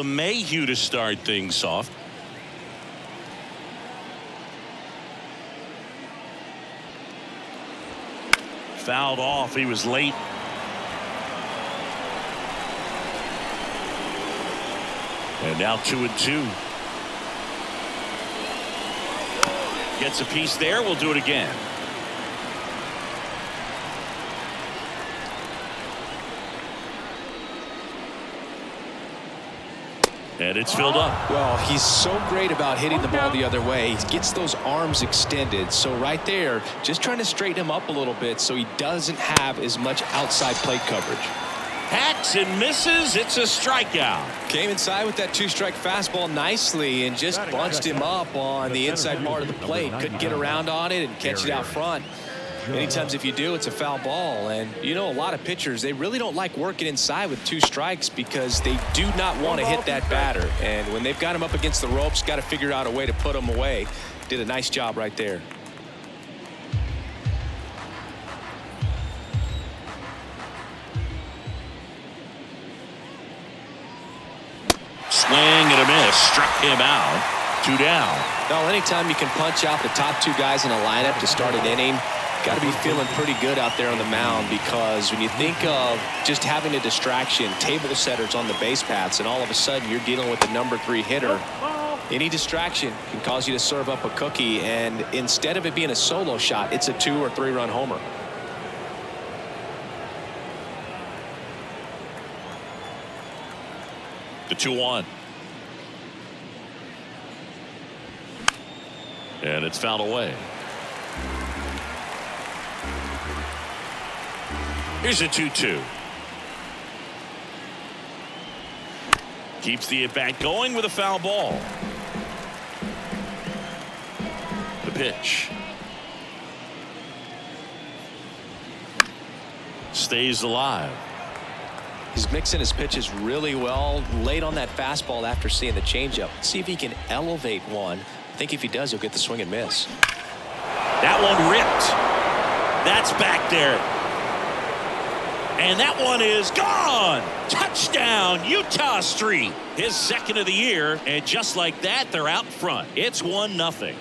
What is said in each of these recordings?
Mayhew to start things off. Fouled off. He was late. And now 2-2. Gets a piece there. We'll do it again. And it's filled up. Well, he's so great about hitting the ball the other way. He gets those arms extended. So right there, just trying to straighten him up a little bit so he doesn't have as much outside plate coverage. Hacks and misses. It's a strikeout. Came inside with that two-strike fastball nicely and just bunched him up on the inside part of the plate. Couldn't get around on it and catch it out front. Many times if you do, it's a foul ball. And you know, a lot of pitchers, they really don't like working inside with two strikes because they do not want to hit that batter. And when they've got him up against the ropes, got to figure out a way to put him away. Did a nice job right there. Swing and a miss. Struck him out. 2 down. Well, anytime you can punch out the top two guys in a lineup to start an inning, got to be feeling pretty good out there on the mound, because when you think of just having a distraction, table setters on the base paths, and all of a sudden you're dealing with the number 3 hitter, any distraction can cause you to serve up a cookie, and instead of it being a solo shot, it's a 2 or 3 run homer. The 2-1. And it's fouled away. Here's a 2-2. Keeps the at-bat going with a foul ball. The pitch. Stays alive. He's mixing his pitches really well. Late on that fastball after seeing the changeup. See if he can elevate one. I think if he does, he'll get the swing and miss. That one ripped. That's back there. And that one is gone. Touchdown, Utah Street. His second of the year. And just like that, they're out front. It's 1-0.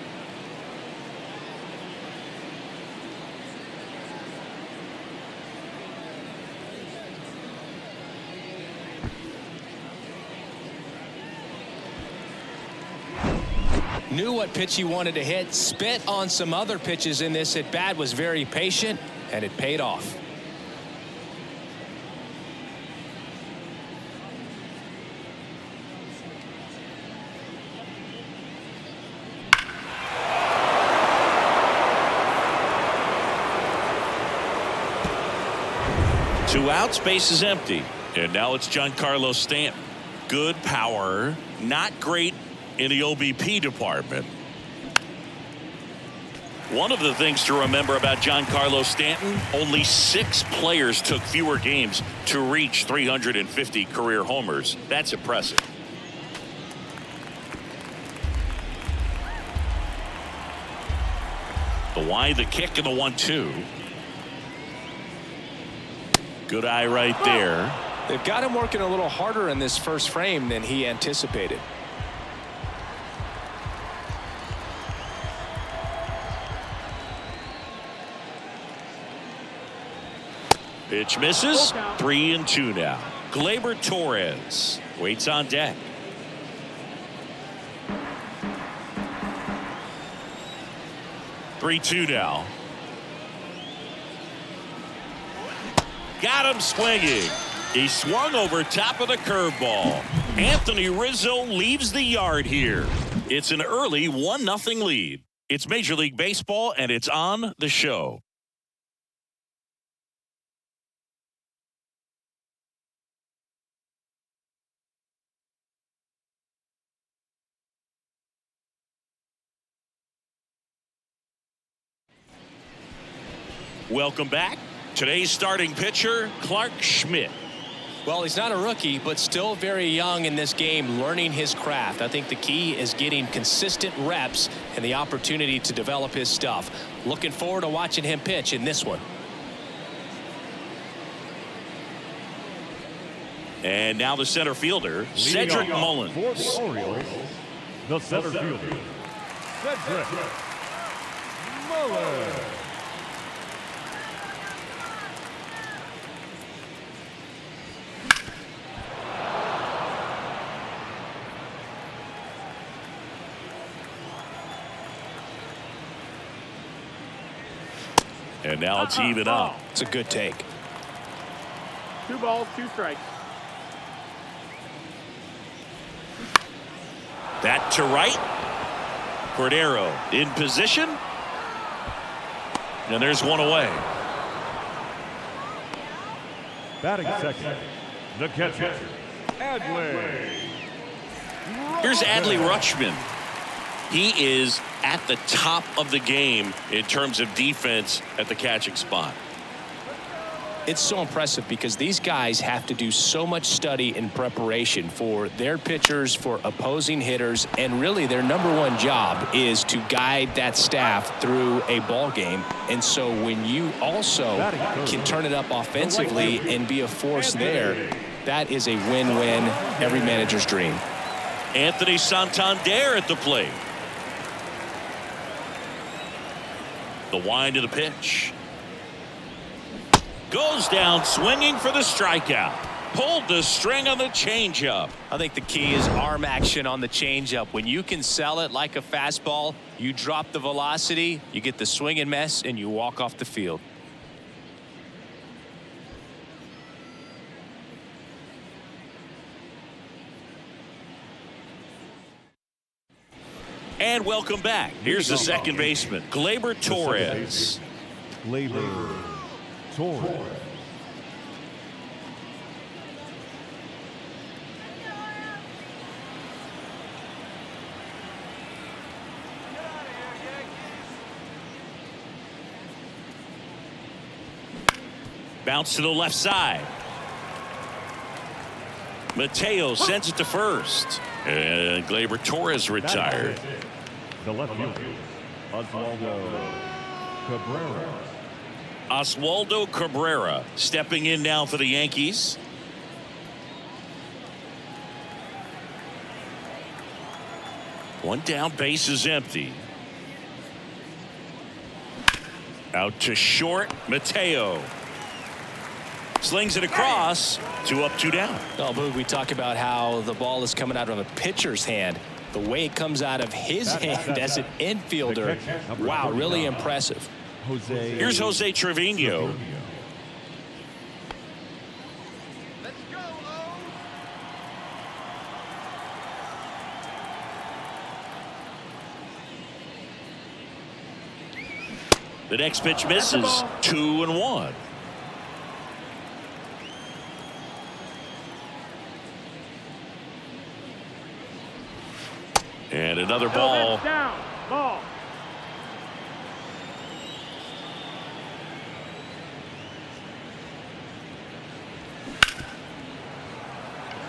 Knew what pitch he wanted to hit. Spit on some other pitches in this at bat. Was very patient, and it paid off. Two outs, base is empty. And now it's Giancarlo Stanton. Good power, not great in the OBP department. One of the things to remember about Giancarlo Stanton, only 6 players took fewer games to reach 350 career homers. That's impressive. The wide, the kick, and the 1-2. Good eye right there. They've got him working a little harder in this first frame than he anticipated. Pitch misses. 3-2 now. Gleyber Torres waits on deck. Three-2 now. Got him swinging. He swung over top of the curveball. Anthony Rizzo leaves the yard here. It's an early 1-0 lead. It's Major League Baseball, and it's on the show. Welcome back. Today's starting pitcher, Clark Schmidt. Well, he's not a rookie, but still very young in this game, learning his craft. I think the key is getting consistent reps and the opportunity to develop his stuff. Looking forward to watching him pitch in this one. And now the center fielder, Cedric Mullins. For the Orioles, the center fielder, Cedric Mullins. And now it's even up. It's a good take. 2 balls, 2 strikes. That to right. Cordero in position. And there's one away. Batting second, the catcher, Adley. Here's Adley Rutschman. He is at the top of the game in terms of defense at the catching spot. It's so impressive because these guys have to do so much study and preparation for their pitchers, for opposing hitters, and really their #1 job is to guide that staff through a ball game. And so when you also can turn it up offensively and be a force there, that is a win-win, every manager's dream. Anthony Santander at the plate. The wind of the pitch. Goes down swinging for the strikeout. Pulled the string on the changeup. I think the key is arm action on the changeup. When you can sell it like a fastball, you drop the velocity, you get the swing and miss, and you walk off the field. And welcome back. Here's the second baseman, Gleyber Torres. Gleyber Torres. Bounce to the left side. Mateo sends it to first. And Gleyber Torres retired. The left fielder, Oswaldo Cabrera. Oswaldo Cabrera stepping in now for the Yankees. One down, base is empty. Out to short, Mateo. Slings it across. 2 up, 2 down. Oh, Boog, we talk about how the ball is coming out of a pitcher's hand. The way it comes out of his hand as an infielder, wow, really impressive. Here's Jose Trevino. The next pitch misses. 2-1. And another ball. Down. Ball.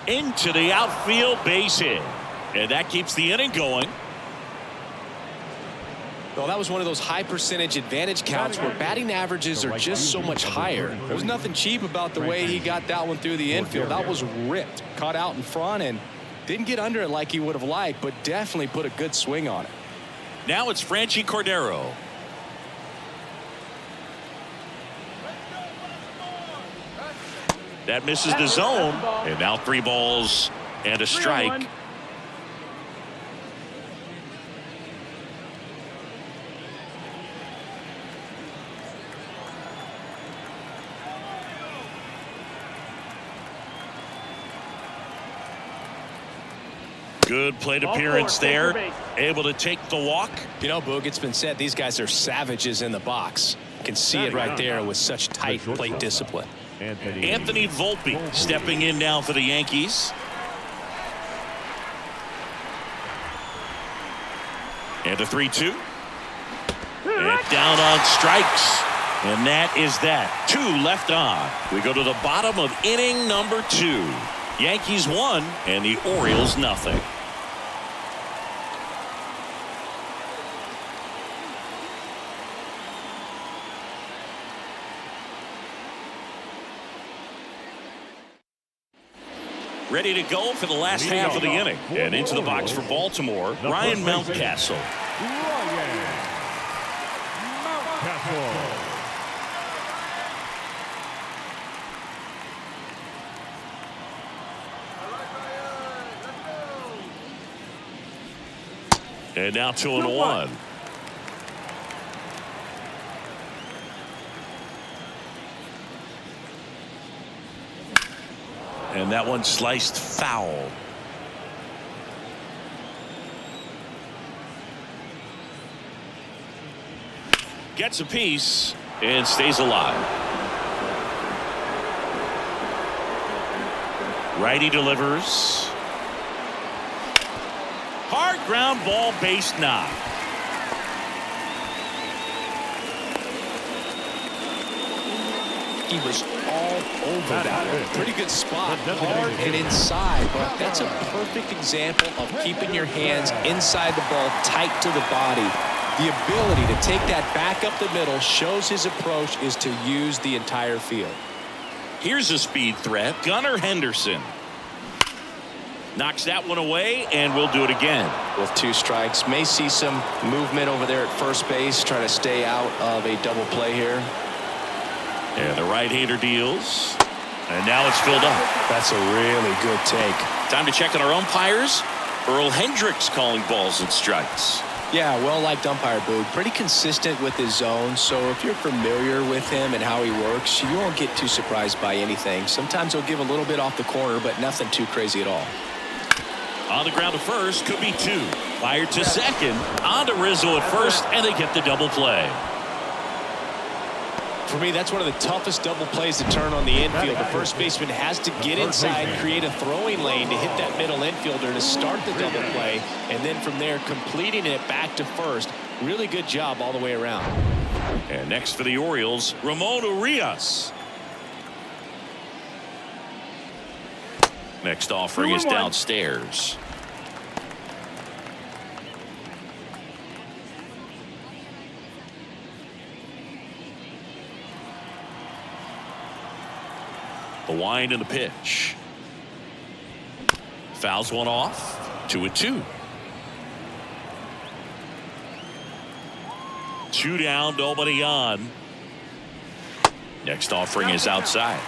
Into the outfield, base hit. And that keeps the inning going. Well, that was one of those high percentage advantage counts where batting averages are just so much higher. There was nothing cheap about the way he got that one through the infield. That was ripped, caught out in front, and didn't get under it like he would have liked, but definitely put a good swing on it. Now it's Franchi Cordero. That misses the zone. And now 3 balls and a strike. Good plate appearance there. Able to take the walk. You know, Boog, it's been said these guys are savages in the box. You can see it right there with such tight plate discipline. Anthony Volpe stepping in now for the Yankees. And the 3-2. And down on strikes. And that is that. 2 left on. We go to the bottom of inning number 2. Yankees 1 and the Orioles nothing. Ready to go for the last half of the inning. And into the box for Baltimore, Ryan Mountcastle. And now 2-1. And that one sliced foul. Gets a piece and stays alive. Righty delivers. Hard ground ball, base knock. He was all over that one. Pretty good spot, hard and inside, but that's a perfect example of keeping your hands inside the ball, tight to the body. The ability to take that back up the middle shows his approach is to use the entire field. Here's a speed threat, Gunnar Henderson. Knocks that one away, and we'll do it again. With 2 strikes, may see some movement over there at first base, trying to stay out of a double play here. And the right-hander deals. And now it's filled up. That's a really good take. Time to check on our umpires. Earl Hendricks calling balls and strikes. Yeah, well-liked umpire, Boog. Pretty consistent with his zone, so if you're familiar with him and how he works, you won't get too surprised by anything. Sometimes he'll give a little bit off the corner, but nothing too crazy at all. On the ground to first, could be 2. Fired to second. On to Rizzo at first, and they get the double play. For me, that's one of the toughest double plays to turn on the infield. The first baseman has to get inside, create a throwing lane to hit that middle infielder to start the double play, and then from there, completing it back to first. Really good job all the way around. And next for the Orioles, Ramon Urias. Next offering is downstairs. The wind and the pitch. Fouls one off. 2-2. 2 down, nobody on. Next offering is outside.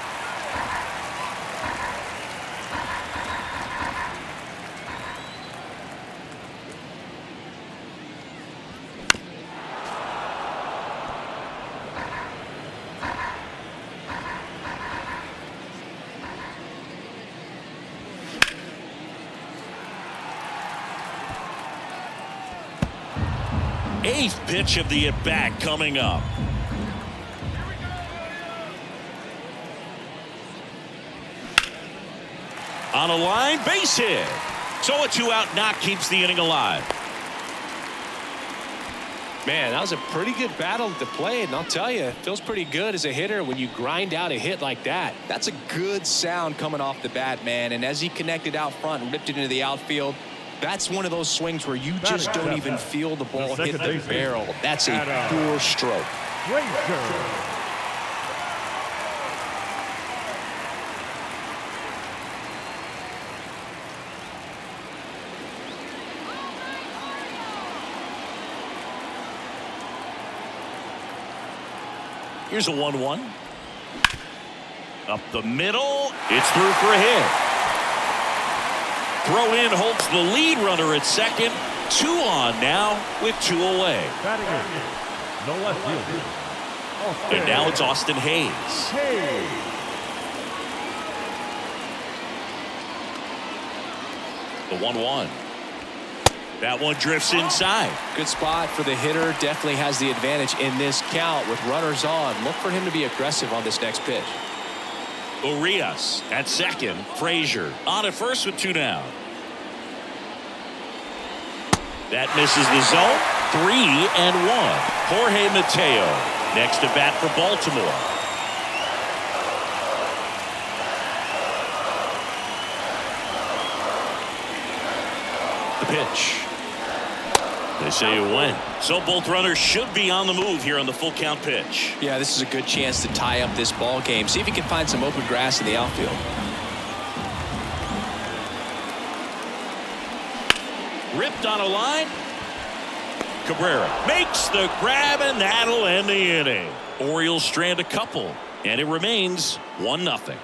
Eighth pitch of the at-bat coming up. On a line, base hit. So a 2-out knock keeps the inning alive. Man, that was a pretty good battle at the plate, and I'll tell you, it feels pretty good as a hitter when you grind out a hit like that. That's a good sound coming off the bat, man, and as he connected out front and ripped it into the outfield, that's one of those swings where you just don't even feel the ball hit the barrel. That's a pure stroke. Here's a 1-1. Up the middle. It's through for a hit. Throw in holds the lead runner at second. 2 on now with 2 away. No left fielder. And now it's Austin Hayes. The 1-1. That one drifts inside. Good spot for the hitter. Definitely has the advantage in this count with runners on. Look for him to be aggressive on this next pitch. Urias at second. Frazier on at first with 2 down. That misses the zone. 3-1. Jorge Mateo next to bat for Baltimore. The pitch. They say it went. So both runners should be on the move here on the full count pitch. Yeah, this is a good chance to tie up this ball game. See if he can find some open grass in the outfield. Ripped on a line. Cabrera makes the grab, and that'll end the inning. Orioles strand a couple, and it remains 1-0.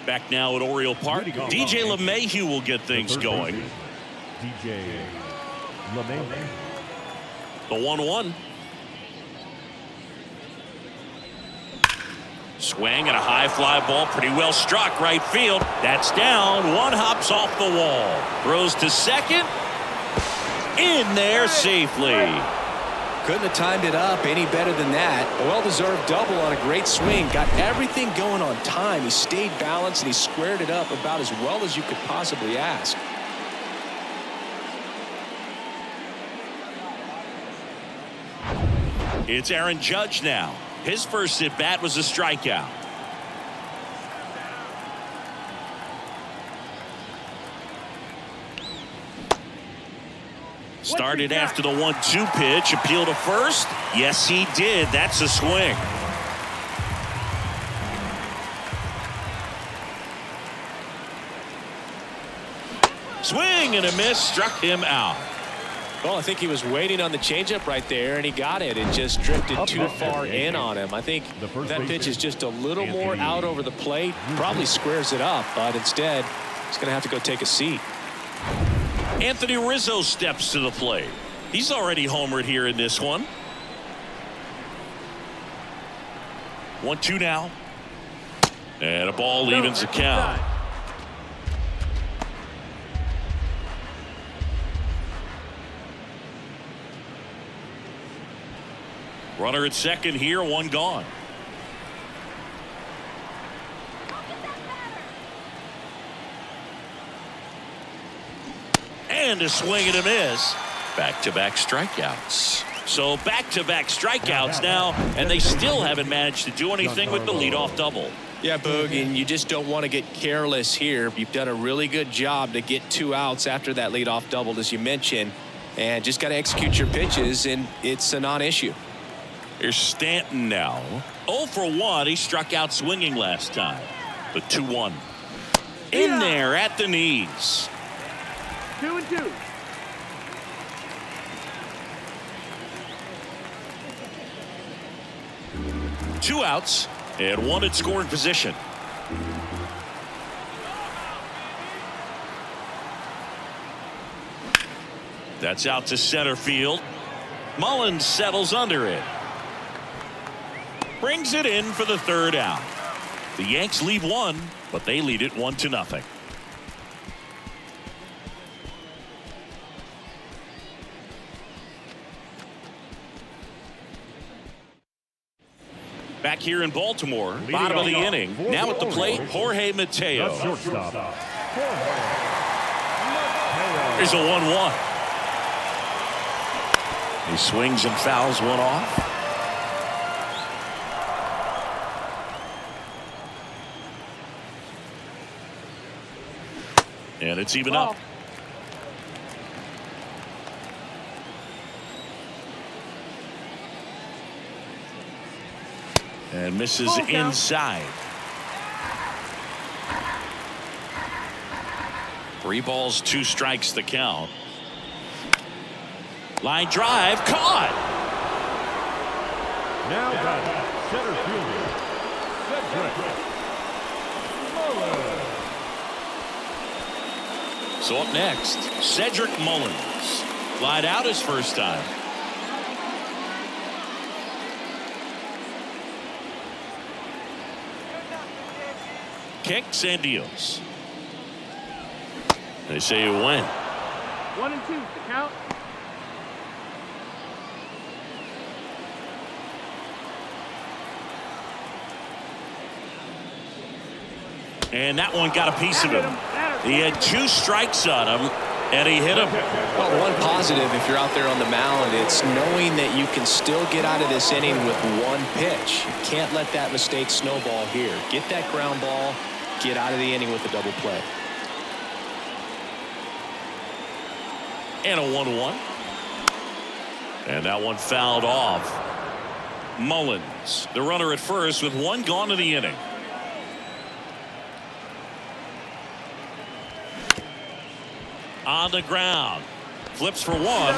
Back now at Oriole Park, DJ LeMahieu will get things going. DJ LeMahieu. The 1-1. Swing and a high fly ball, pretty well struck right field. That's down. One hops off the wall. Throws to second. In there safely. Couldn't have timed it up any better than that. A well-deserved double on a great swing. Got everything going on time. He stayed balanced and he squared it up about as well as you could possibly ask. It's Aaron Judge now. His first at-bat was a strikeout. Started after the 1-2 pitch. Appeal to first. Yes, he did. That's a swing. Swing and a miss. Struck him out. Well, I think he was waiting on the changeup right there, and he got it. It just drifted too far in on him. I think that pitch is just a little more out over the plate. Probably squares it up, but instead, he's going to have to go take a seat. Anthony Rizzo steps to the plate. He's already homered here in this one. 1-2 now. And a ball evens the count. Runner at second here, one gone. And a swing and a miss. Back-to-back strikeouts. So back-to-back strikeouts now, and they still haven't managed to do anything with the leadoff double. Yeah, Boog, and you just don't want to get careless here. You've done a really good job to get 2 outs after that leadoff double, as you mentioned, and just got to execute your pitches, and it's a non-issue. Here's Stanton now. 0 for 1. He struck out swinging last time. The 2-1. In there at the knees. 2-2. Two outs and one at scoring position. That's out to center field. Mullins settles under it. Brings it in for the third out. The Yanks leave one, but they lead it 1-0. Back here in Baltimore, bottom of the inning. Now at the plate, Jorge Mateo. Here's a 1-1. He swings and fouls one off. And it's even up. And misses inside. 3 balls, 2 strikes the count. Line drive caught. Now batting, center fielder, Cedric Mullins. So up next, Cedric Mullins. Flied out his first time. Kicks and deals. They say you win. 1-2, the count. And that one got a piece of him. He had 2 strikes on him, and he hit him. Well, one positive if you're out there on the mound, it's knowing that you can still get out of this inning with 1 pitch. You can't let that mistake snowball here. Get that ground ball, get out of the inning with a double play. And a 1-1. And that one fouled off. Mullins, the runner at first with one gone in the inning. On the ground, flips for one,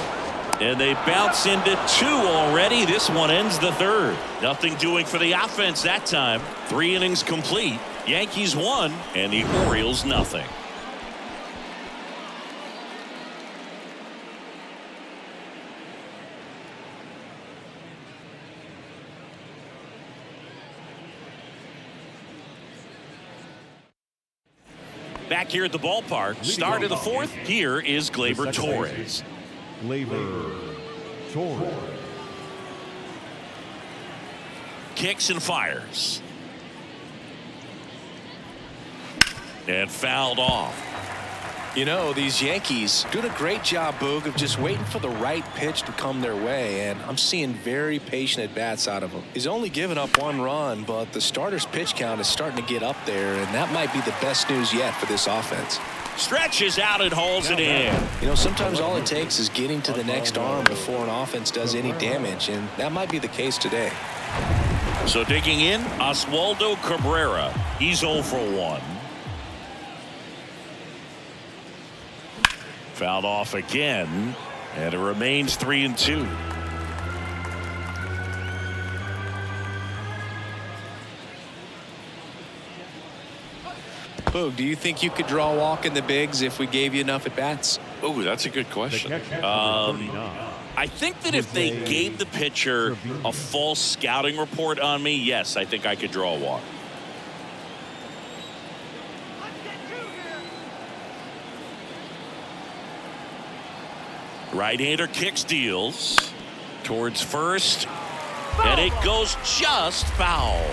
and they bounce into two already. This one ends the third. Nothing doing for the offense that time. 3 innings complete. Yankees 1 and the Orioles nothing. Back here at the ballpark, start of the 4th. Here is Gleyber Torres. Gleyber Torres. Kicks and fires. And fouled off. You know, these Yankees doing a great job, Boog, of just waiting for the right pitch to come their way, and I'm seeing very patient at-bats out of them. He's only given up 1 run, but the starter's pitch count is starting to get up there, and that might be the best news yet for this offense. Stretches out and hauls it in. You know, sometimes all it takes is getting to the next arm before an offense does any damage, and that might be the case today. So digging in, Oswaldo Cabrera. He's 0 for 1. Fouled off again, and it remains 3-2. Boog, do you think you could draw a walk in the bigs if we gave you enough at bats? Oh, that's a good question. I think that if they gave the pitcher a false scouting report on me, yes, I think I could draw a walk. Right-hander kicks, deals towards first, and it goes just foul.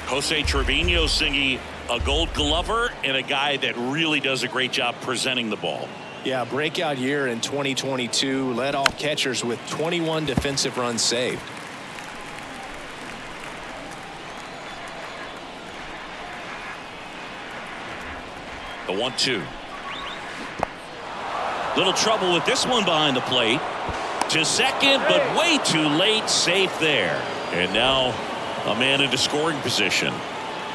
Jose Trevino singing a Gold Glover and a guy that really does a great job presenting the ball. Yeah, breakout year in 2022, led all catchers with 21 defensive runs saved. The 1-2. Little trouble with this one behind the plate. To second, but way too late. Safe there. And now a man into scoring position.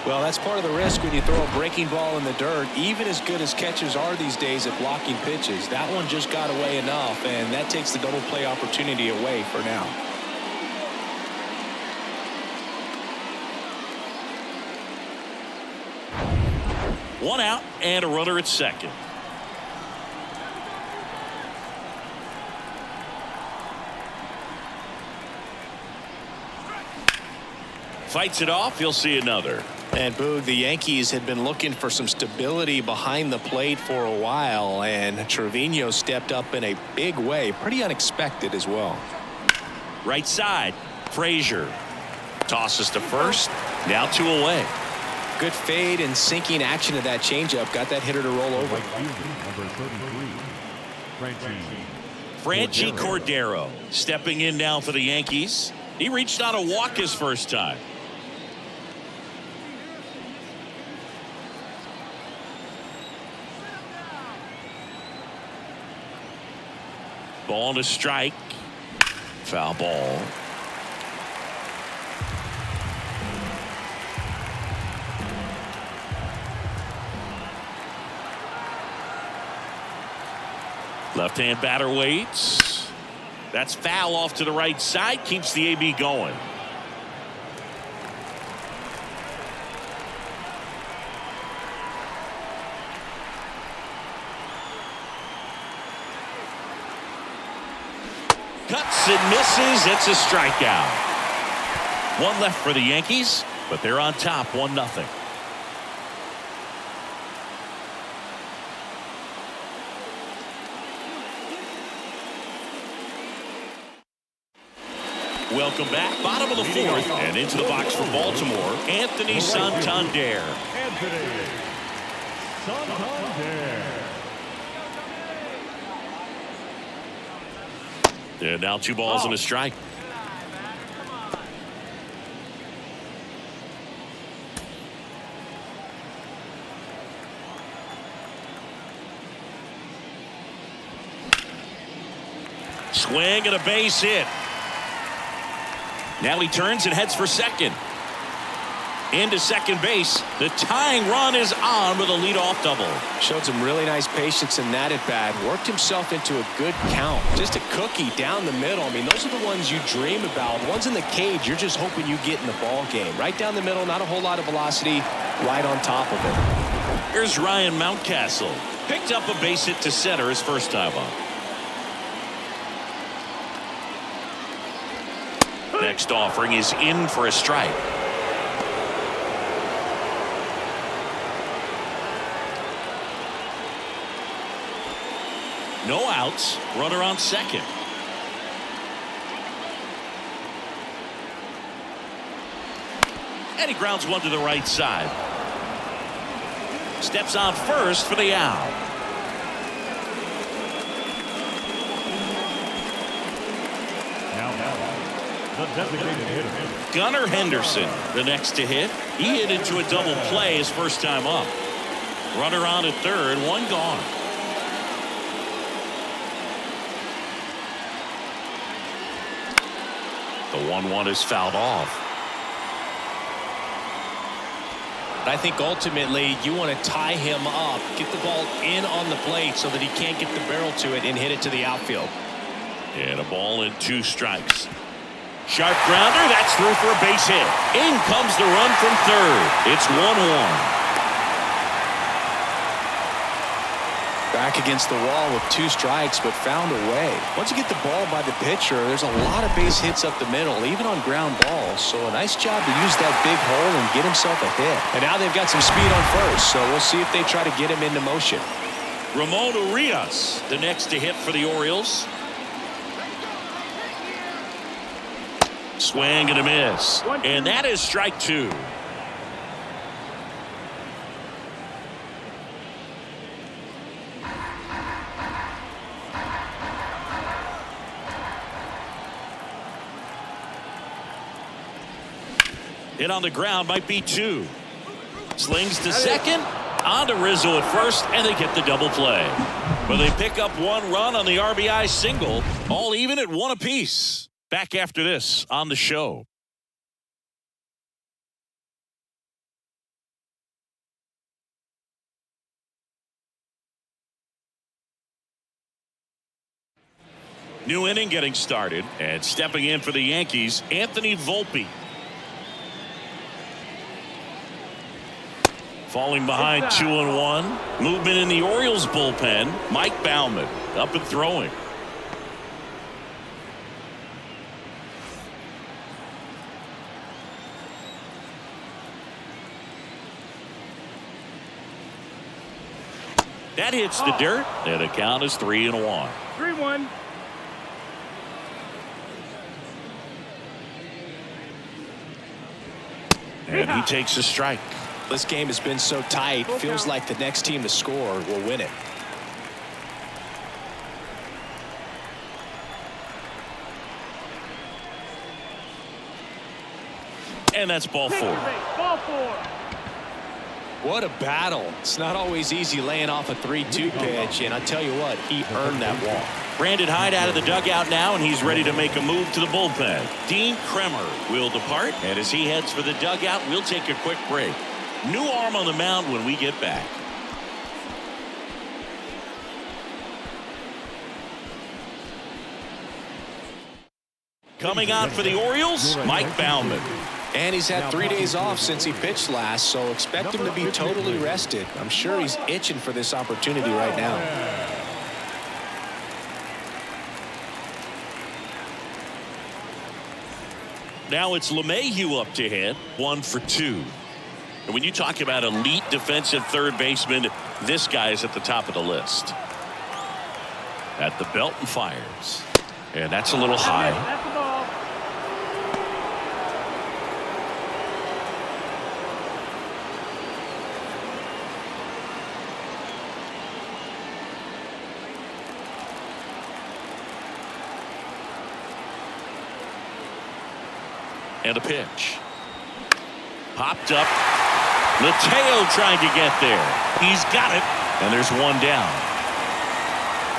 Well, that's part of the risk when you throw a breaking ball in the dirt. Even as good as catchers are these days at blocking pitches, that one just got away enough, and that takes the double play opportunity away for now. One out and a runner at second. Fights it off. He'll see another. And Boog, the Yankees had been looking for some stability behind the plate for a while, and Trevino stepped up in a big way. Pretty unexpected as well. Right side. Frazier tosses to first. Now 2 away. Good fade and sinking action of that changeup got that hitter to roll over. Franchi Cordero stepping in now for the Yankees. He reached on a walk his first time. Ball to strike. Foul ball. Left-hand batter waits. That's foul off to the right side. Keeps the AB going. Cuts and misses. It's a strikeout. 1 left for the Yankees, but they're on top 1-0. Welcome back. Bottom of the 4th and into the box for Baltimore, Anthony Santander. Anthony Santander. And now 2 balls and a strike. Swing and a base hit. Now he turns and heads for second. Into second base. The tying run is on with a leadoff double. Showed some really nice patience in that at bat. Worked himself into a good count. Just a cookie down the middle. I mean, those are the ones you dream about. Ones in the cage, you're just hoping you get in the ball game. Right down the middle, not a whole lot of velocity. Right on top of it. Here's Ryan Mountcastle. Picked up a base hit to center his first time up. Next offering is in for a strike. No outs. Runner on second. And he grounds one to the right side. Steps on first for the out. The designated hitter. Gunnar Henderson, the next to hit. He hit into a double play his first time up. Runner on at third, one gone. The 1-1 is fouled off. I think ultimately you want to tie him up, get the ball in on the plate so that he can't get the barrel to it and hit it to the outfield. And a ball and 2 strikes. Sharp grounder, that's through for a base hit. In comes the run from third. It's 1-1. Back against the wall with 2 strikes, but found a way. Once you get the ball by the pitcher, there's a lot of base hits up the middle, even on ground balls. So a nice job to use that big hole and get himself a hit. And now they've got some speed on first, so we'll see if they try to get him into motion. Ramon Urias, the next to hit for the Orioles. Swing and a miss. And that is strike 2. Hit on the ground, might be 2. Slings to second. On to Rizzo at first, and they get the double play. But they pick up 1 run on the RBI single, all even at 1 apiece. Back after this on the show. New inning getting started, and stepping in for the Yankees, Anthony Volpe. Falling behind 2-1. Movement in the Orioles bullpen. Mike Baumann up and throwing. That hits the dirt, and the count is 3-1. 3-1. And he takes a strike. This game has been so tight. Feels like the next team to score will win it. And that's ball 4. Ball 4. What a battle. It's not always easy laying off a 3-2 pitch, and I tell you what, he earned that walk. Brandon Hyde out of the dugout now, and he's ready to make a move to the bullpen. Dean Kremer will depart, and as he heads for the dugout, we'll take a quick break. New arm on the mound when we get back. Coming on for the Orioles, Mike Baumann. And he's had 3 days off since he pitched last, so expect him to be totally rested. I'm sure he's itching for this opportunity right now. Now it's LeMahieu up to hit, 1 for 2. And when you talk about elite defensive third baseman, this guy is at the top of the list. At the belt and fires. And that's a little high. That's the ball. And a pitch. Popped up. Mateo trying to get there. He's got it. And there's 1 down.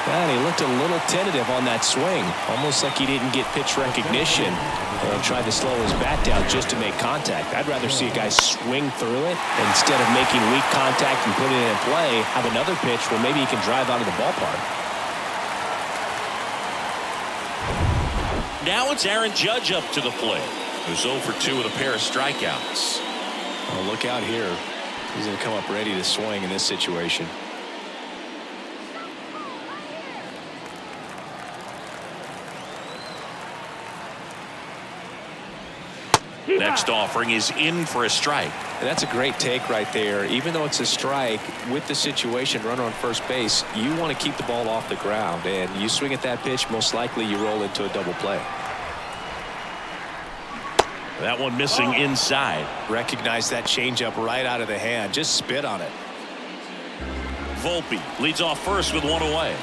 And he looked a little tentative on that swing, almost like he didn't get pitch recognition and tried to slow his bat down just to make contact. I'd rather see a guy swing through it instead of making weak contact and putting it in play, have another pitch where maybe he can drive out of the ballpark. Now it's Aaron Judge up to the plate, who's 0 for 2 with a pair of strikeouts. Oh, look out here. He's going to come up ready to swing in this situation. Next offering is in for a strike. And that's a great take right there. Even though it's a strike, with the situation, runner on first base, you want to keep the ball off the ground. And you swing at that pitch, most likely you roll into a double play. That one missing inside. Recognize that changeup right out of the hand. Just spit on it. Volpe leads off first with one away.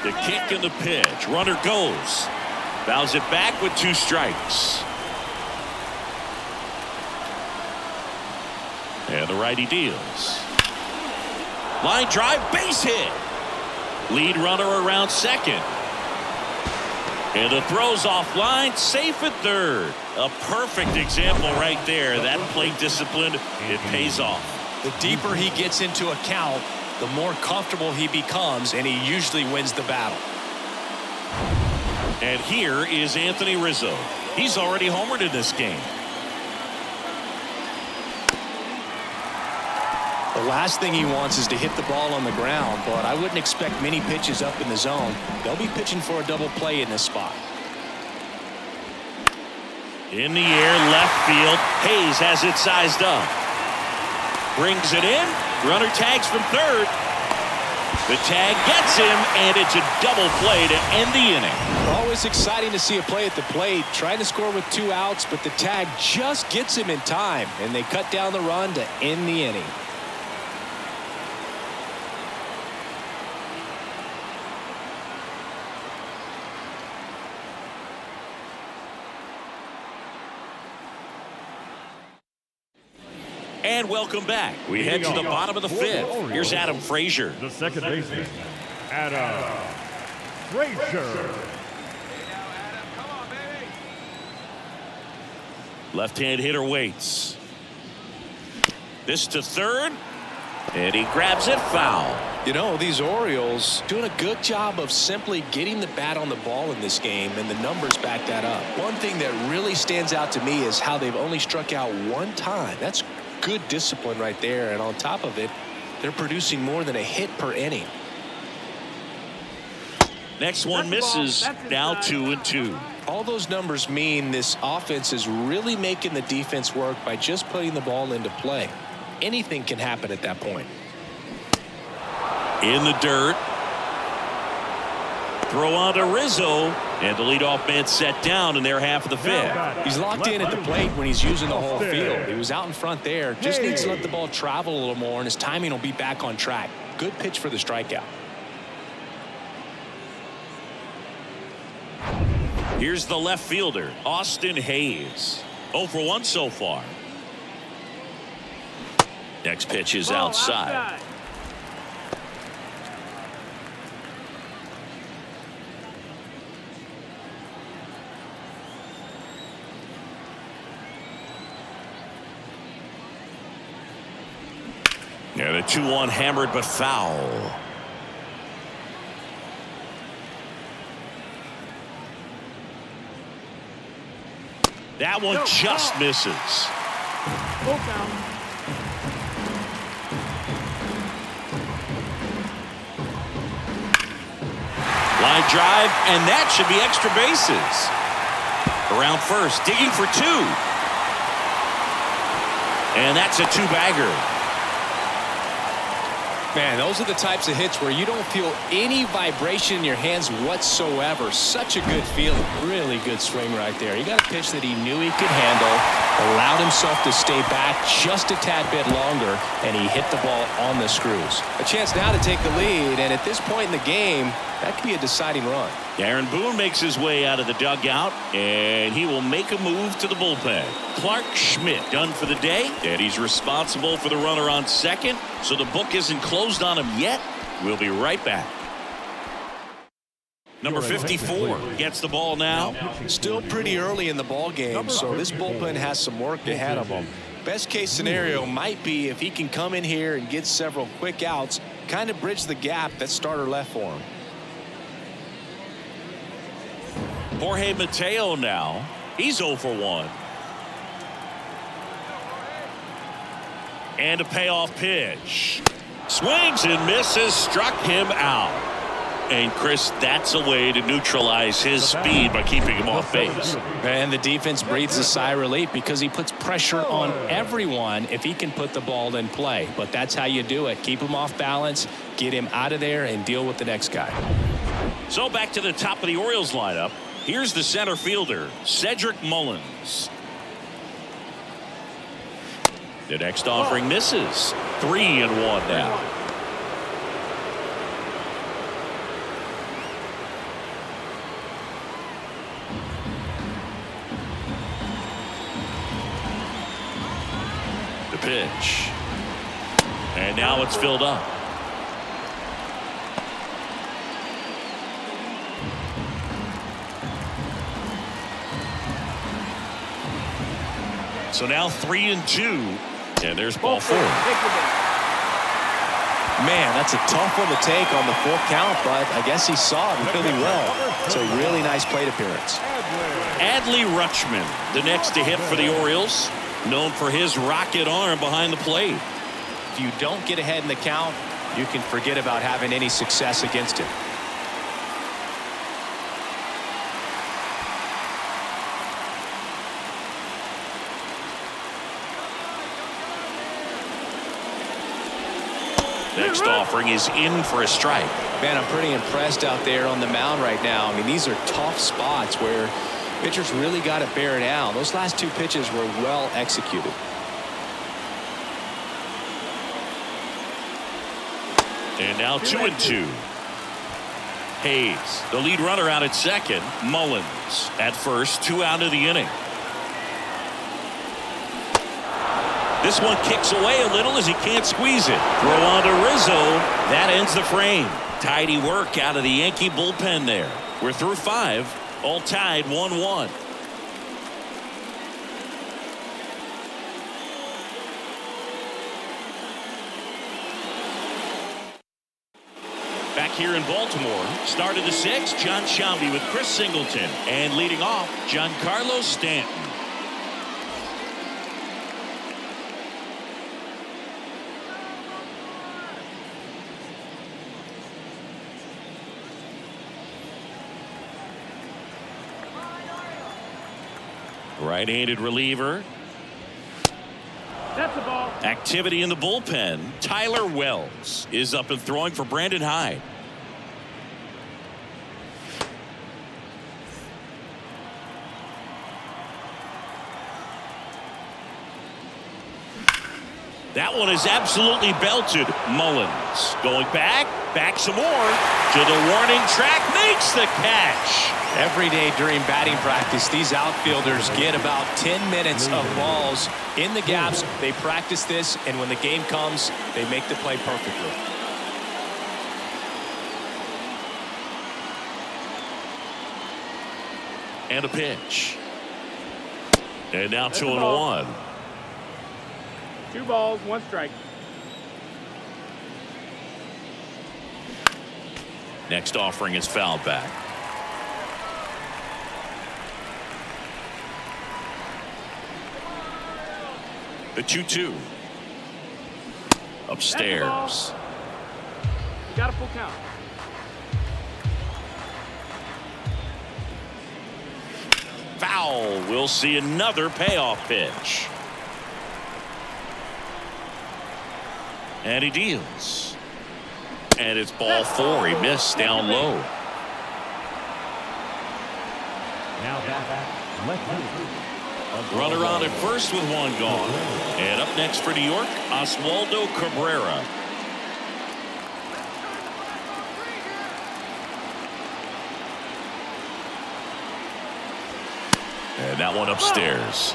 The kick and the pitch. Runner goes. Fouls it back with 2 strikes. And the righty deals. Line drive, base hit. Lead runner around second. And the throw's offline, safe at third. A perfect example right there. That plate discipline, it pays off. The deeper he gets into a count, the more comfortable he becomes, and he usually wins the battle. And here is Anthony Rizzo. He's already homered in this game. The last thing he wants is to hit the ball on the ground, but I wouldn't expect many pitches up in the zone. They'll be pitching for a double play in this spot. In the air, left field. Hayes has it sized up. Brings it in. Runner tags from third. The tag gets him, and it's a double play to end the inning. Always exciting to see a play at the plate. Trying to score with 2 outs, but the tag just gets him in time, and they cut down the run to end the inning. And welcome back. We head to the bottom of the 5th. Here's Adam Frazier. The second baseman, Adam Frazier. Left-hand hitter waits. This to third. And he grabs it foul. You know, these Orioles doing a good job of simply getting the bat on the ball in this game, and the numbers back that up. One thing that really stands out to me is how they've only struck out 1 time. That's good discipline right there, and on top of it, they're producing more than a hit per inning. Next one misses. Now 2-2. All those numbers mean this offense is really making the defense work by just putting the ball into play. Anything can happen at that point. In the dirt. Throw on to Rizzo, and the leadoff man set down in their half of the 5th. He's locked in at the plate when he's using the whole field. He was out in front there. Just needs to let the ball travel a little more, and his timing will be back on track. Good pitch for the strikeout. Here's the left fielder, Austin Hayes. 0 for 1 so far. Next pitch is outside. And a 2-1 hammered but foul. That one just misses. Line drive, and that should be extra bases. Around first, digging for 2. And that's a 2-bagger. Man, those are the types of hits where you don't feel any vibration in your hands whatsoever. Such a good feeling. Really good swing right there. He got a pitch that he knew he could handle, allowed himself to stay back just a tad bit longer, and he hit the ball on the screws. A chance now to take the lead, and at this point in the game, that could be a deciding run. Aaron Boone makes his way out of the dugout, and he will make a move to the bullpen. Clark Schmidt done for the day, and he's responsible for the runner on second. so the book isn't closed on him yet. We'll be right back. Number 54 gets the ball now. Still pretty early in the ball game, so this bullpen has some work ahead of them. Best case scenario might be if he can come in here and get several quick outs, kind of bridge the gap that starter left for him. Jorge Mateo now. He's 0 for 1. And a payoff pitch. Swings and misses, struck him out. And Chris, that's a way to neutralize his speed by keeping him off base. And the defense breathes a sigh of relief because he puts pressure on everyone if he can put the ball in play. But that's how you do it. Keep him off balance, get him out of there, and deal with the next guy. So back to the top of the Orioles lineup. Here's the center fielder, Cedric Mullins. The next offering misses. 3-1 now. The pitch. And now it's filled up. So now 3-2. And there's ball 4. Man, that's a tough one to take on the full count, but I guess he saw it really well. It's a really nice plate appearance. Adley Rutschman, the next to hit for the Orioles, known for his rocket arm behind the plate. If you don't get ahead in the count, you can forget about having any success against him. Next offering is in for a strike. Man, I'm pretty impressed out there on the mound right now. I mean, these are tough spots where pitchers really got to bear down. Those last 2 pitches were well executed. And now 2-2. Hayes, the lead runner, out at second. Mullins at first, 2 out of the inning. This one kicks away a little as he can't squeeze it. Throw on to Rizzo. That ends the frame. Tidy work out of the Yankee bullpen there. We're through 5, all tied 1-1. Back here in Baltimore, start of the 6th, John Sciambi with Chris Singleton. And leading off, Giancarlo Stanton. Right-handed reliever. That's the ball. Activity in the bullpen. Tyler Wells is up and throwing for Brandon Hyde. That one is absolutely belted. Mullins going back some more to the warning track, makes the catch. Every day during batting practice, these outfielders get about 10 minutes of balls in the gaps. They practice this, and when the game comes, they make the play perfectly. And a pitch. And now 2-1. 2 balls, 1 strike. Next offering is fouled back. The 2-2. Upstairs. You got a full count. Foul. We'll see another payoff pitch. And he deals. And it's ball 4. He missed down low. Now back, left field. Runner on at first with 1 gone. And up next for New York, Oswaldo Cabrera. And that one upstairs.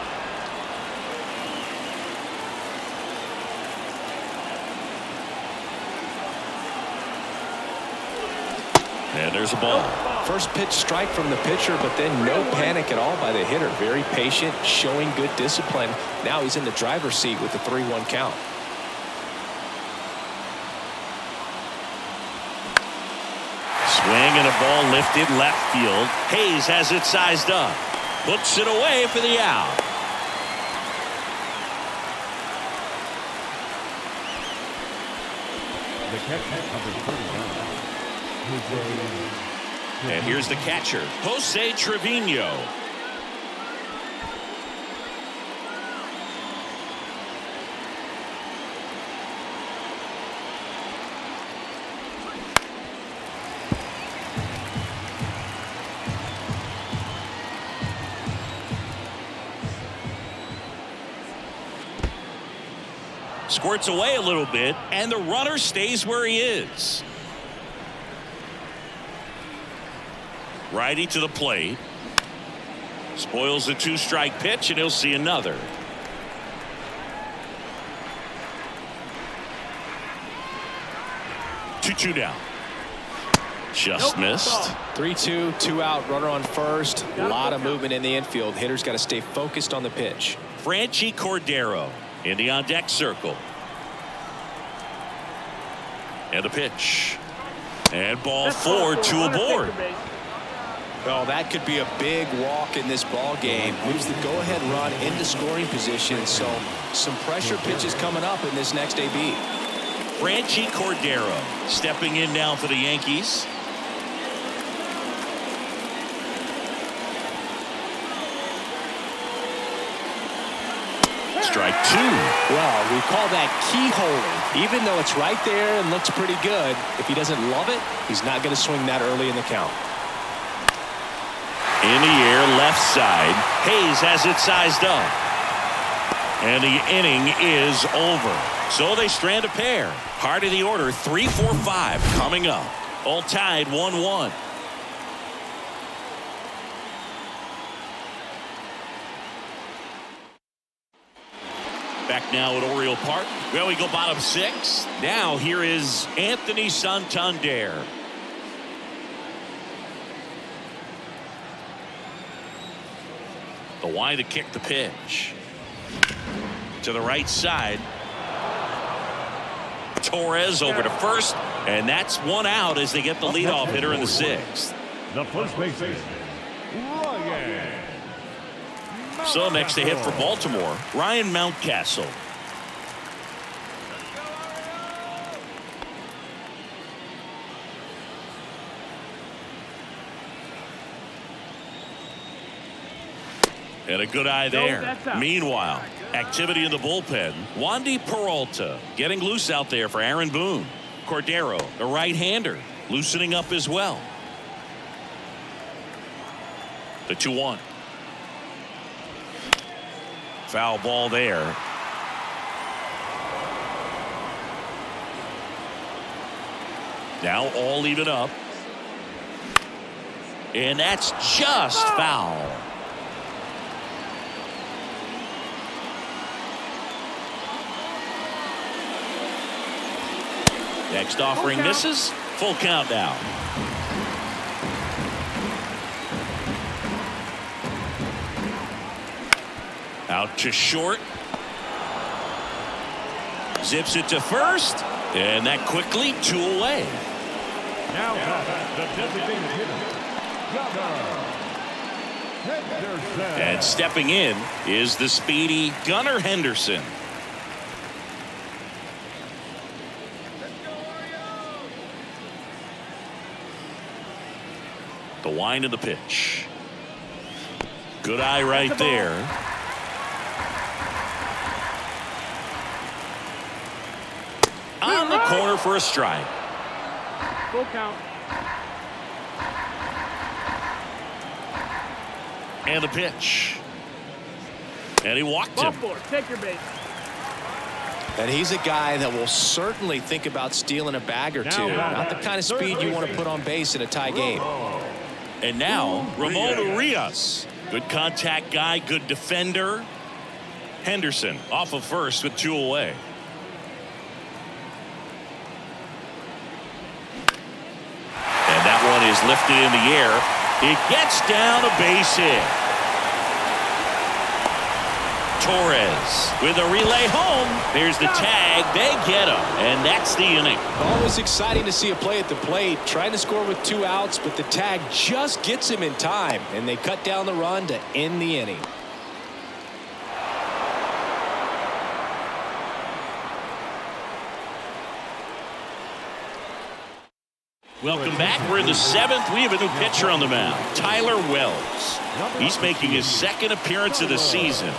And there's a ball. First pitch strike from the pitcher, but then no panic at all by the hitter. Very patient, showing good discipline. Now he's in the driver's seat with the 3-1 count. Swing and a ball lifted left field. Hayes has it sized up. Puts it away for the out. The catcher, number 39. And here's the catcher, Jose Trevino. Squirts away a little bit, and the runner stays where he is. Righty to the plate. Spoils the 2-strike pitch, and he'll see another. Two down. Just missed. 3-2, 2 out, runner on first. A lot of movement in the infield. Hitter's got to stay focused on the pitch. Franchi Cordero in the on-deck circle. And the pitch. And ball 4, 2 aboard. Well, that could be a big walk in this ball game. Moves the go-ahead run into scoring position. So some pressure pitches coming up in this next AB. Franchi Cordero stepping in now for the Yankees. Strike 2. Well, we call that keyholing. Even though it's right there and looks pretty good, if he doesn't love it, he's not going to swing that early in the count. In the air, left side. Hayes has it sized up. And the inning is over. So they strand a pair. Heart of the order, 3, 4, 5 coming up. All tied 1-1. Back now at Oriole Park. Well, we go bottom 6. Now here is Anthony Santander. The wide to kick the pitch. To the right side. Torres over to first. And that's 1 out as they get the leadoff hitter in the 6th. The first baseman, Ryan. So next to hit for Baltimore, Ryan Mountcastle. And a good eye there. Meanwhile, activity in the bullpen. Wandy Peralta getting loose out there for Aaron Boone. Cordero, the right-hander, loosening up as well. The 2-1. Foul ball there. Now all even up. And that's just foul. Next offering misses. Full count now. Out to short. Zips it to first. And that quickly 2 away. Now the designated hitter, Gunnar Henderson. And stepping in is the speedy Gunnar Henderson. The wind of the pitch. Good eye right there. On the corner for a strike. Full count. And the pitch. And he walked Ball him. 4. Take your base. And he's a guy that will certainly think about stealing a bag or two. Not the kind of speed you want to put on base in a tie game. And now, Ramon Urias. Good contact guy, good defender. Henderson off of first with 2 away. And that one is lifted in the air. It gets down a base hit. Torres with a relay home. There's the tag. They get him, and that's the inning. Always exciting to see a play at the plate. Trying to score with 2 outs, but the tag just gets him in time, and they cut down the run to end the inning. Welcome back. We're in the 7th. We have a new pitcher on the mound, Tyler Wells. He's making his 2nd appearance of the season.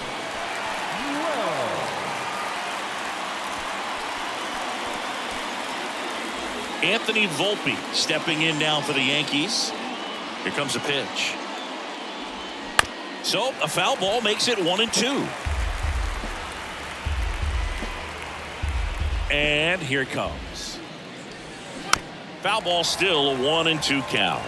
Anthony Volpe stepping in now for the Yankees. Here comes a pitch. So a foul ball makes it 1-2. And here it comes. Foul ball, still a 1-2 count.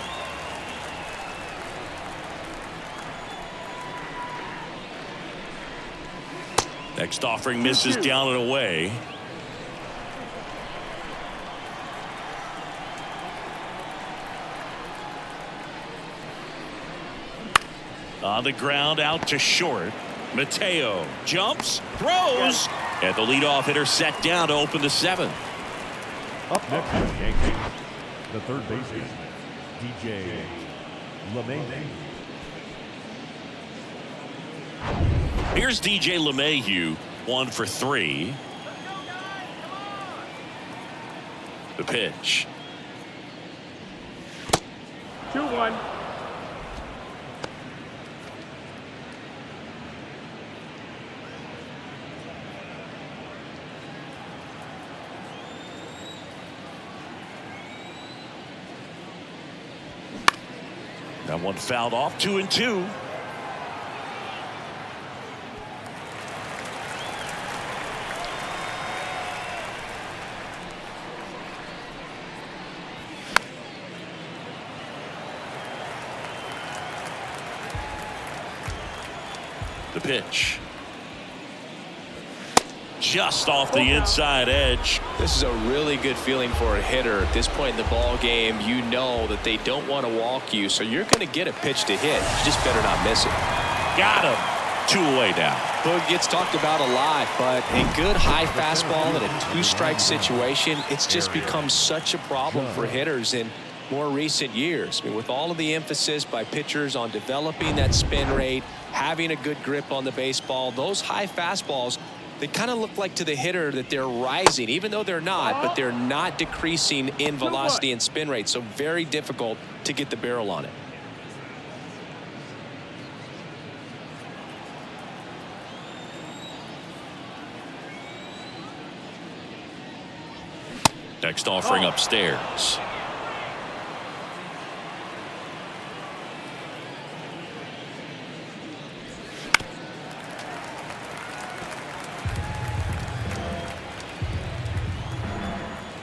Next offering misses down and away. On the ground, out to short. Mateo jumps, throws, and the leadoff hitter set down to open the 7th. Up next for the Yankees, the third baseman, DJ LeMahieu. Here's DJ LeMahieu, 1 for 3. The pitch. 2-1. That one fouled off. 2-2. The pitch. Just off the inside edge. This is a really good feeling for a hitter. At this point in the ball game, you know that they don't want to walk you, so you're going to get a pitch to hit. You just better not miss it. Got him. 2 away now. Boog gets talked about a lot, but a good high fastball in a 2-strike situation, it's just become such a problem for hitters in more recent years. I mean, with all of the emphasis by pitchers on developing that spin rate, having a good grip on the baseball, those high fastballs, they kind of look like to the hitter that they're rising, even though they're not, but they're not decreasing in velocity and spin rate. So very difficult to get the barrel on it. Next offering upstairs.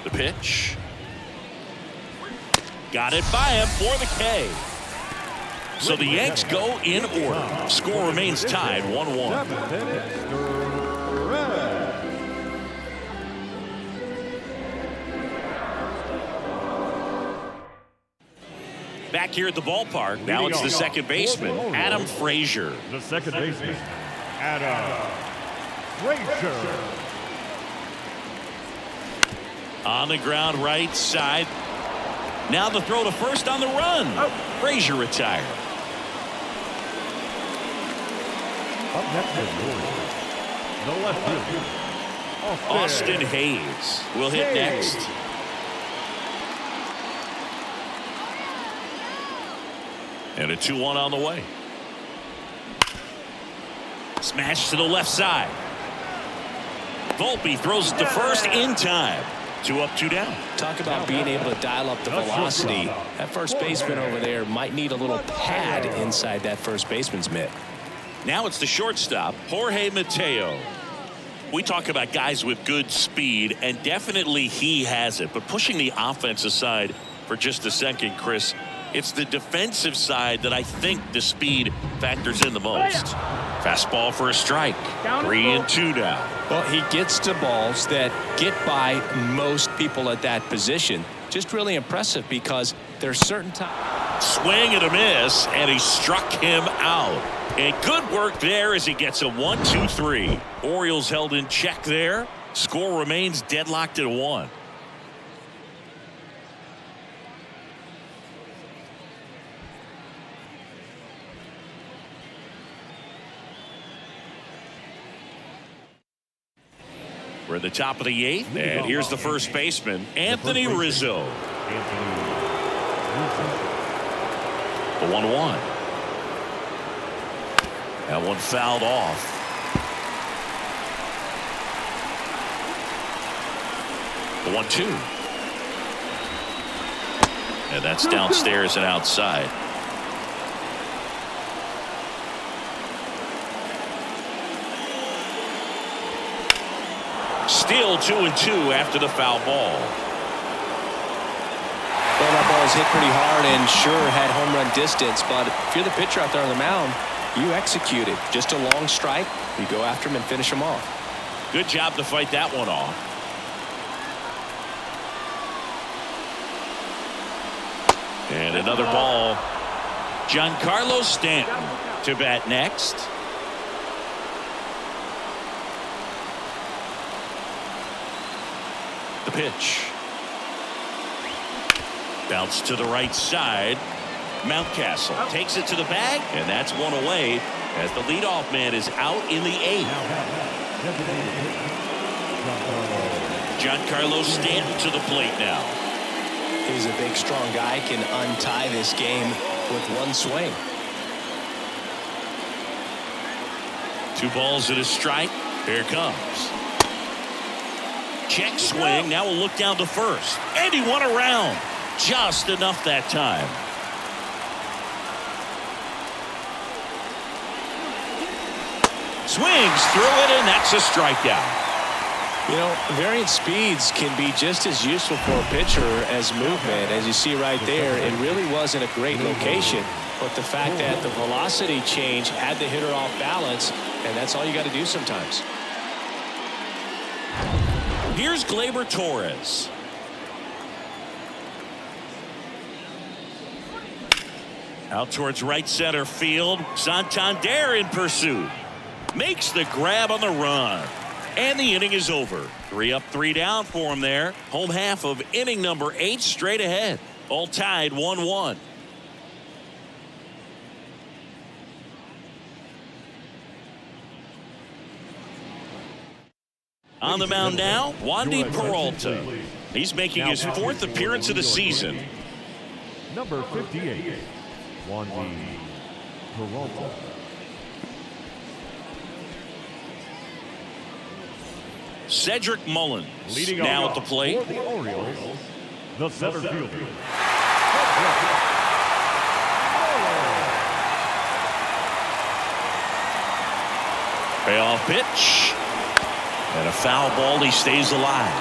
The pitch. Got it by him for the K. So the Yanks go in order. Score remains tied 1-1. Back here at the ballpark. Now it's the second baseman, Adam Frazier. The second baseman, Adam Frazier. On the ground right side. Now the throw to first on the run. Frazier retired. Up next is the left fielder, Austin Hayes will hit next. And a 2-1 on the way. Smash to the left side. Volpe throws it to first in time. 2 up, 2 down. Talk about being able to dial up the velocity. That first baseman over there might need a little pad inside that first baseman's mitt. Now it's the shortstop, Jorge Mateo. We talk about guys with good speed, and definitely he has it. But pushing the offense aside for just a second, Chris, it's the defensive side that I think the speed factors in the most. Fastball for a strike. 3-2 now. Well, he gets to balls that get by most people at that position. Just really impressive because There's certain times. Swing and a miss, and he struck him out. And good work there as he gets a 1-2-3. Orioles held in check there. Score remains deadlocked at 1. We're at the top of the 8th, and here's the first baseman, Anthony Rizzo. The 1-1. That one fouled off. The 1-2. And that's downstairs and outside. Still 2-2 after the foul ball. Well, that ball was hit pretty hard and sure had home run distance, but if you're the pitcher out there on the mound, you execute it. Just a long strike. You go after him and finish him off. Good job to fight that one off. And another ball. Giancarlo Stanton to bat next. The pitch. Bounce to the right side. Mountcastle takes it to the bag, and that's one away as the leadoff man is out in the 8th. Giancarlo Stanton to the plate now. He's a big, strong guy, can untie this game with one swing. 2 balls and a strike. Here it comes. Check swing. Now we'll look down to first. And he won around. Just enough that time. Swings through it, and that's a strikeout. You know, variant speeds can be just as useful for a pitcher as movement. As you see right there, it really wasn't a great location, but the fact that the velocity change had the hitter off balance, and that's all you got to do sometimes. Here's Gleyber Torres. Out towards right center field. Santander in pursuit. Makes the grab on the run. And the inning is over. 3 up, 3 down for him there. Home half of inning number 8 straight ahead. All tied 1-1. On the mound now, Wandy Peralta. He's making his 4th appearance of the season. Number 58, Wandy Peralta. Cedric Mullins Leading now off at the plate. for the Orioles, the center fielder. Payoff pitch. And a foul ball. He stays alive.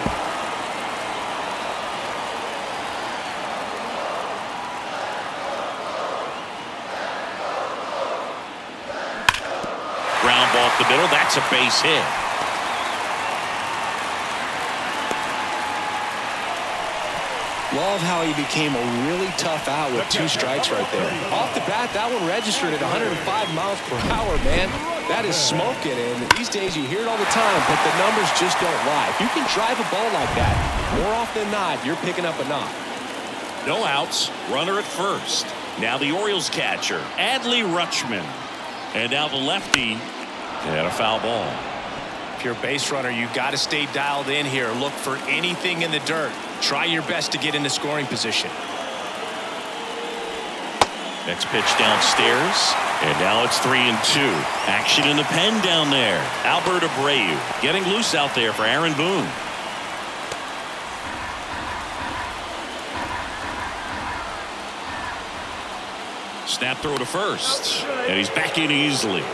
Ground ball up the middle. That's a base hit. Love how he became a really tough out with 2 strikes right there. Off the bat, that one registered at 105 miles per hour, man. That is smoking, and these days you hear it all the time, but the numbers just don't lie. If you can drive a ball like that, more often than not, you're picking up a knock. No outs. Runner at first. Now the Orioles catcher, Adley Rutschman. And now the lefty. And a foul ball. If you're a base runner, you got to stay dialed in here. Look for anything in the dirt. Try your best to get into scoring position. Next pitch downstairs. And now it's 3-2. Action in the pen down there. Albert Abreu getting loose out there for Aaron Boone. Snap throw to first. And he's back in easily.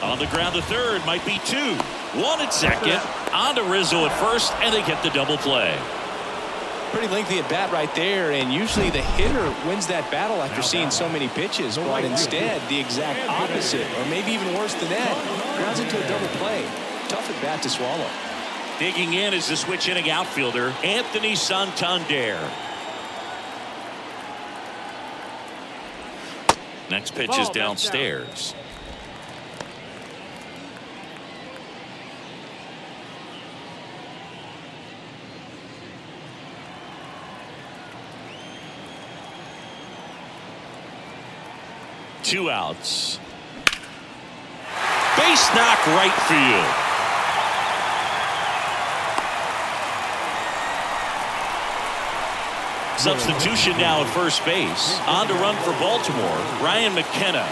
On the ground to third, might be 2. One at second. On to Rizzo at first, and they get the double play. Pretty lengthy at bat right there, and usually the hitter wins that battle after seeing so many pitches, but instead the exact opposite, or maybe even worse than that, grounds into a double play. Tough at bat to swallow. Digging in is the switch hitting outfielder, Anthony Santander. Next pitch is downstairs. Two outs. Base knock right field. Substitution now at first base. On to run for Baltimore, Ryan McKenna.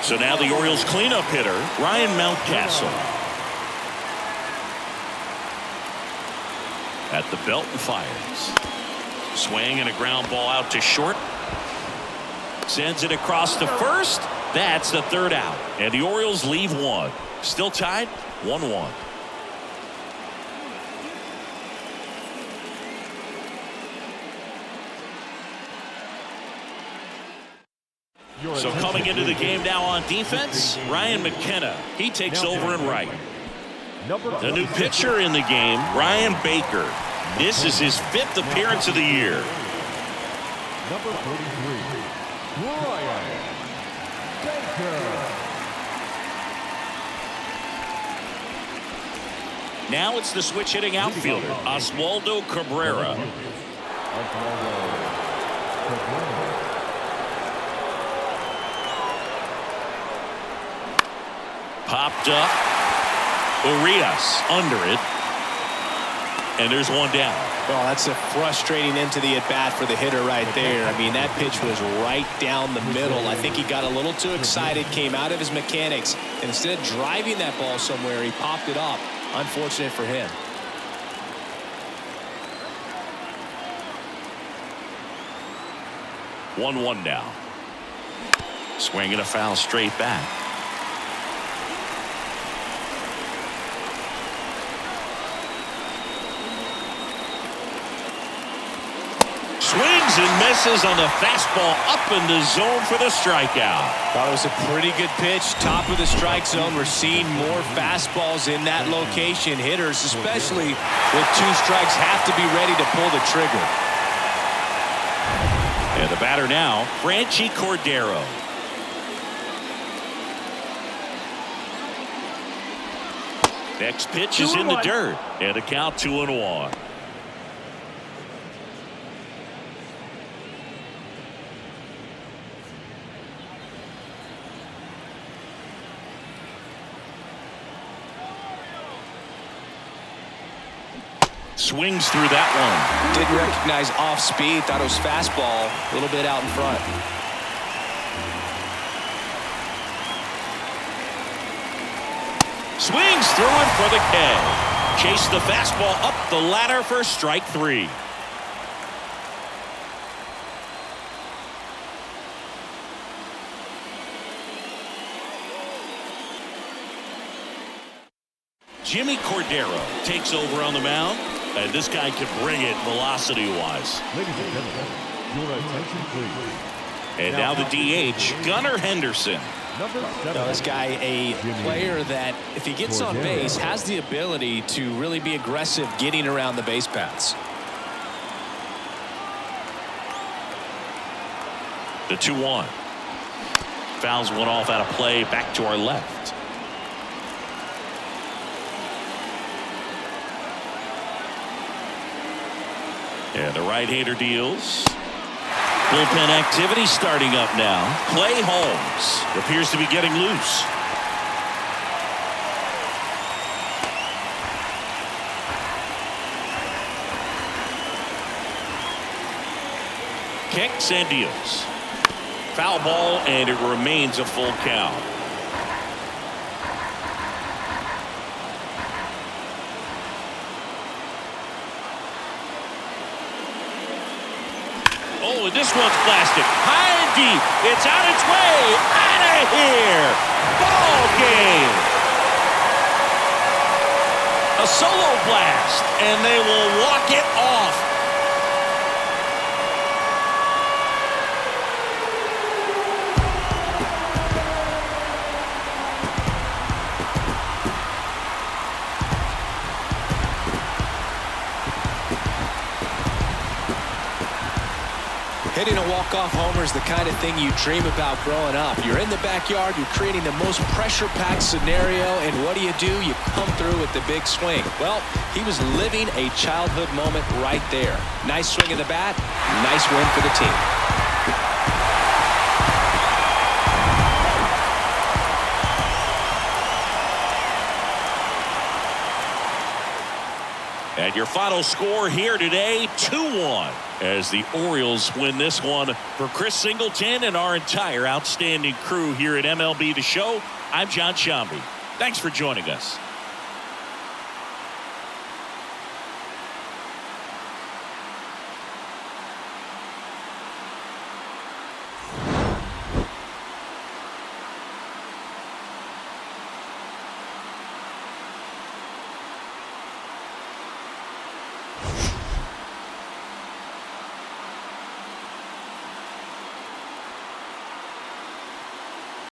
So now the Orioles cleanup hitter, Ryan Mountcastle. At the belt and fires. Swing and a ground ball out to short. Sends it across to first. That's the third out. And the Orioles leave one. Still tied 1-1. So coming into the game now on defense, Ryan McKenna. He takes over in right. The new pitcher in the game, Ryan Baker. This is his 5th appearance of the year. Number 33, Ryan Baker. Now it's the switch hitting outfielder, Oswaldo Cabrera. Popped up. Urias under it. And there's one down. Well, that's a frustrating end to the at-bat for the hitter right there. I mean, that pitch was right down the middle. I think he got a little too excited, came out of his mechanics, and instead of driving that ball somewhere, he popped it up. Unfortunate for him. One now. Swinging a foul straight back. Swings and misses on the fastball up in the zone for the strikeout. Thought it was a pretty good pitch. Top of the strike zone. We're seeing more fastballs in that location. Hitters, especially with 2 strikes, have to be ready to pull the trigger. And the batter now, Franchi Cordero. Next pitch is in the dirt. And the count 2-1. Swings through that one. Didn't recognize off speed. Thought it was fastball. A little bit out in front. Swings through it for the K. Chase the fastball up the ladder for strike 3. Jimmy Cordero takes over on the mound. And this guy can bring it velocity-wise. Ladies and gentlemen, your attention please. And now the DH, Gunnar Henderson. Number 7. This guy, a player that, if he gets on base, has the ability to really be aggressive getting around the base paths. The 2-1. Fouls one off out of play back to our left. And the right-hander deals. Bullpen activity starting up now. Clay Holmes appears to be getting loose. Kicks and deals. Foul ball, and it remains a full count. Oh, and this one's blasted. High and deep. It's on its way. Out of here. Ball game. A solo blast, and they will walk it off. Hitting a walk-off homer is the kind of thing you dream about growing up. You're in the backyard, you're creating the most pressure-packed scenario, and what do? You come through with the big swing. Well, he was living a childhood moment right there. Nice swing of the bat, nice win for the team. And your final score here today, 2-1, as the Orioles win this one. For Chris Singleton and our entire outstanding crew here at MLB The Show, I'm John Shambi. Thanks for joining us.